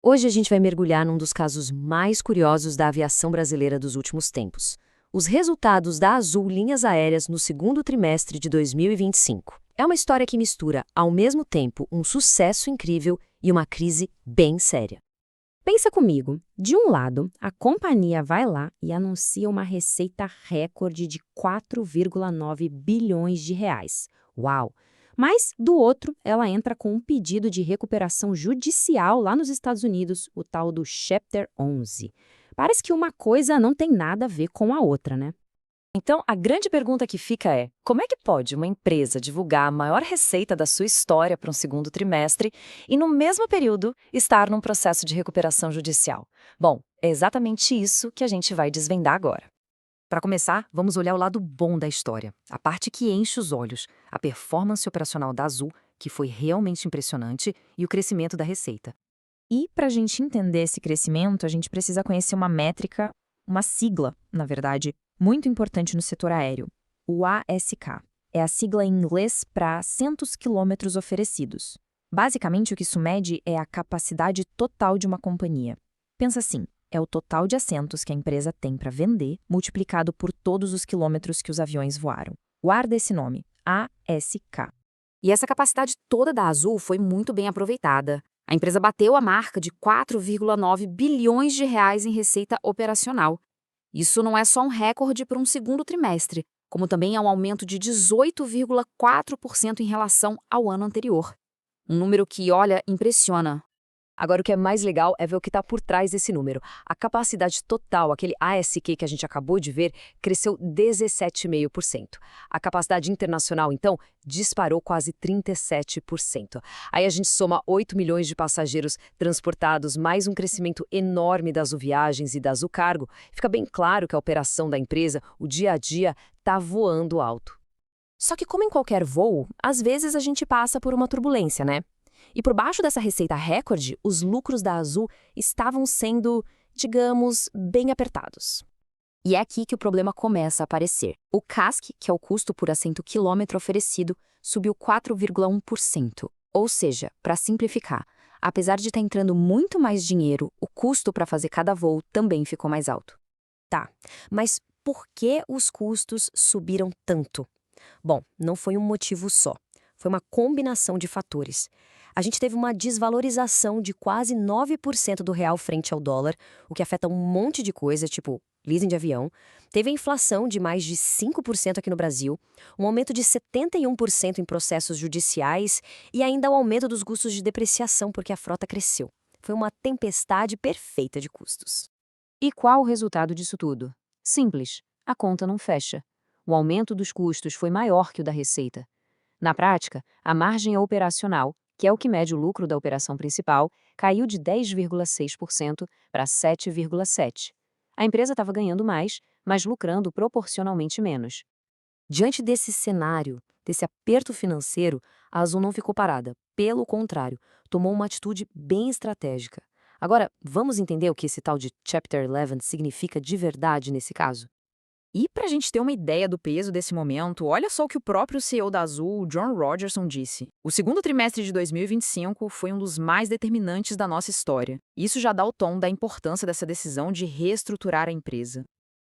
Hoje a gente vai mergulhar num dos casos mais curiosos da aviação brasileira dos últimos tempos. Os resultados da Azul Linhas Aéreas no segundo trimestre de 2025. É uma história que mistura, ao mesmo tempo, um sucesso incrível e uma crise bem séria. Pensa comigo, de um lado, a companhia vai lá e anuncia uma receita recorde de 4,9 bilhões de reais. Uau! Mas, do outro, ela entra com um pedido de recuperação judicial lá nos Estados Unidos, o tal do Chapter 11. Parece que uma coisa não tem nada a ver com a outra, né? Então, a grande pergunta que fica é: como é que pode uma empresa divulgar a maior receita da sua história para um segundo trimestre e, no mesmo período, estar num processo de recuperação judicial? Bom, é exatamente isso que a gente vai desvendar agora. Para começar, vamos olhar o lado bom da história, a parte que enche os olhos, a performance operacional da Azul, que foi realmente impressionante, e o crescimento da receita. E para a gente entender esse crescimento, a gente precisa conhecer uma métrica, uma sigla, na verdade, muito importante no setor aéreo, o ASK. É a sigla em inglês para assentos quilômetros oferecidos. Basicamente, o que isso mede é a capacidade total de uma companhia. Pensa assim, é o total de assentos que a empresa tem para vender, multiplicado por todos os quilômetros que os aviões voaram. Guarda esse nome, ASK. E essa capacidade toda da Azul foi muito bem aproveitada. A empresa bateu a marca de 4,9 bilhões de reais em receita operacional. Isso não é só um recorde para um segundo trimestre, como também é um aumento de 18,4% em relação ao ano anterior. Um número que, olha, impressiona. Agora, o que é mais legal é ver o que está por trás desse número. A capacidade total, aquele ASQ que a gente acabou de ver, cresceu 17,5%. A capacidade internacional, então, disparou quase 37%. Aí a gente soma 8 milhões de passageiros transportados, mais um crescimento enorme das viagens e da Azul Cargo. Fica bem claro que a operação da empresa, o dia a dia, está voando alto. Só que, como em qualquer voo, às vezes a gente passa por uma turbulência, né? E por baixo dessa receita recorde, os lucros da Azul estavam sendo, digamos, bem apertados. E é aqui que o problema começa a aparecer. O CASK, que é o custo por assento quilômetro oferecido, subiu 4,1%. Ou seja, para simplificar, apesar de estar entrando muito mais dinheiro, o custo para fazer cada voo também ficou mais alto. Tá, mas por que os custos subiram tanto? Bom, não foi um motivo só. Foi uma combinação de fatores. A gente teve uma desvalorização de quase 9% do real frente ao dólar, o que afeta um monte de coisa, tipo leasing de avião. Teve a inflação de mais de 5% aqui no Brasil, um aumento de 71% em processos judiciais e ainda o aumento dos custos de depreciação porque a frota cresceu. Foi uma tempestade perfeita de custos. E qual o resultado disso tudo? Simples, a conta não fecha. O aumento dos custos foi maior que o da receita. Na prática, a margem operacional, que é o que mede o lucro da operação principal, caiu de 10,6% para 7,7%. A empresa estava ganhando mais, mas lucrando proporcionalmente menos. Diante desse cenário, desse aperto financeiro, a Azul não ficou parada. Pelo contrário, tomou uma atitude bem estratégica. Agora, vamos entender o que esse tal de Chapter 11 significa de verdade nesse caso? E para a gente ter uma ideia do peso desse momento, olha só o que o próprio CEO da Azul, John Rodgerson, disse. O segundo trimestre de 2025 foi um dos mais determinantes da nossa história. Isso já dá o tom da importância dessa decisão de reestruturar a empresa.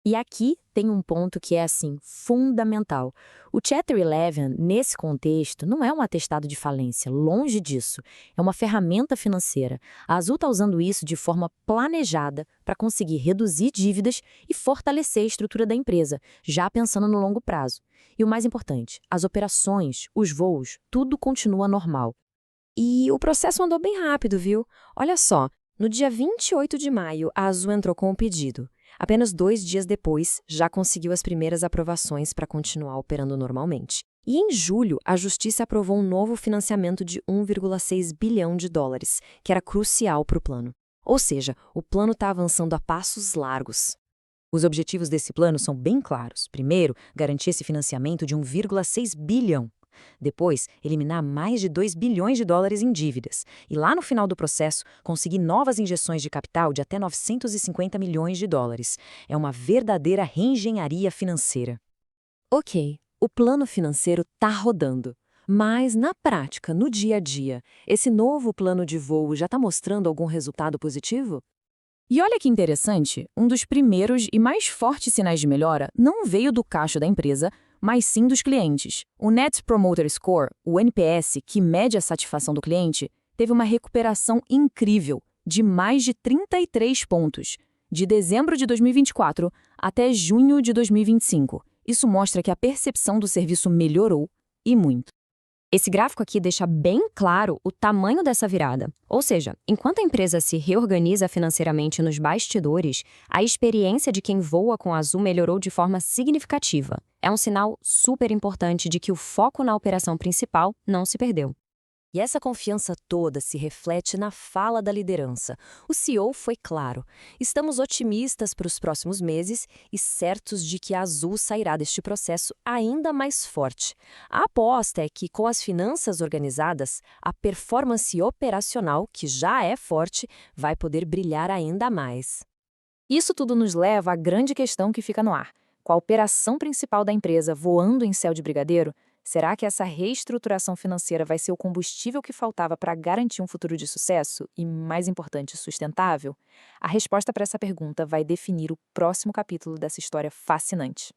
E aqui tem um ponto que é, assim, fundamental. O Chapter 11, nesse contexto, não é um atestado de falência, longe disso. É uma ferramenta financeira. A Azul está usando isso de forma planejada para conseguir reduzir dívidas e fortalecer a estrutura da empresa, já pensando no longo prazo. E o mais importante, as operações, os voos, tudo continua normal. E o processo andou bem rápido, viu? Olha só, no dia 28 de maio, a Azul entrou com o pedido. Apenas 2 dias depois, já conseguiu as primeiras aprovações para continuar operando normalmente. E em julho, a Justiça aprovou um novo financiamento de 1,6 bilhão de dólares, que era crucial para o plano. Ou seja, o plano está avançando a passos largos. Os objetivos desse plano são bem claros. Primeiro, garantir esse financiamento de 1,6 bilhão. Depois, eliminar mais de 2 bilhões de dólares em dívidas. E lá no final do processo, conseguir novas injeções de capital de até 950 milhões de dólares. É uma verdadeira reengenharia financeira. Ok, o plano financeiro está rodando. Mas, na prática, no dia a dia, esse novo plano de voo já está mostrando algum resultado positivo? E olha que interessante, um dos primeiros e mais fortes sinais de melhora não veio do caixa da empresa, mas sim dos clientes. O Net Promoter Score, o NPS, que mede a satisfação do cliente, teve uma recuperação incrível, de mais de 33 pontos, de dezembro de 2024 até junho de 2025. Isso mostra que a percepção do serviço melhorou e muito. Esse gráfico aqui deixa bem claro o tamanho dessa virada. Ou seja, enquanto a empresa se reorganiza financeiramente nos bastidores, a experiência de quem voa com a Azul melhorou de forma significativa. É um sinal super importante de que o foco na operação principal não se perdeu. E essa confiança toda se reflete na fala da liderança. O CEO foi claro: estamos otimistas para os próximos meses e certos de que a Azul sairá deste processo ainda mais forte. A aposta é que, com as finanças organizadas, a performance operacional, que já é forte, vai poder brilhar ainda mais. Isso tudo nos leva à grande questão que fica no ar. Com a operação principal da empresa voando em céu de brigadeiro, será que essa reestruturação financeira vai ser o combustível que faltava para garantir um futuro de sucesso e, mais importante, sustentável? A resposta para essa pergunta vai definir o próximo capítulo dessa história fascinante.